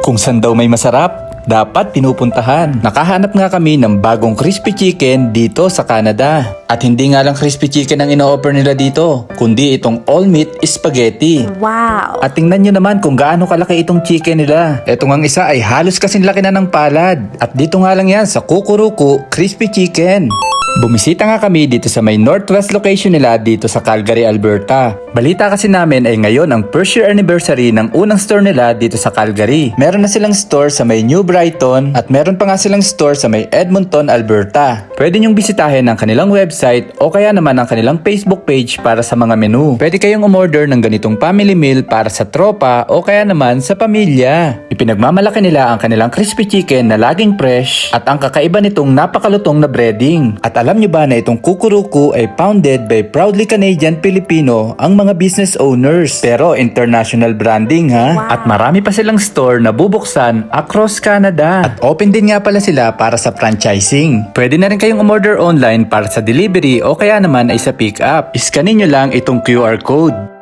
Kung saan daw may masarap, dapat pinupuntahan. Nakahanap nga kami ng bagong crispy chicken dito sa Canada. At hindi nga lang crispy chicken ang ino-offer nila dito, kundi itong all meat spaghetti. Wow! At tingnan nyo naman kung gaano kalaki itong chicken nila. Ito ngang isa ay halos kasing laki na ng palad. At dito nga lang yan sa Kukuruku Crispy Chicken. Bumisita nga kami dito sa may northwest location nila dito sa Calgary, Alberta. Balita kasi namin ay ngayon ang first year anniversary ng unang store nila dito sa Calgary. Meron na silang store sa may New Brighton at meron pa nga silang store sa may Edmonton, Alberta. Pwede nyong bisitahin ang kanilang website o kaya naman ang kanilang Facebook page para sa mga menu. Pwede kayong umorder ng ganitong family meal para sa tropa o kaya naman sa pamilya. Ipinagmamalaki nila ang kanilang crispy chicken na laging fresh at ang kakaiba nitong napakalutong na breading. At alam nyo ba na itong Kukuruku ay founded by proudly Canadian Filipino ang mga business owners. Pero international branding ha. Wow. At marami pa silang store na bubuksan across Canada. At open din nga pala sila para sa franchising. Pwede na rin kayong umorder online para sa delivery o kaya naman ay sa pick up. Iskanin nyo lang itong QR code.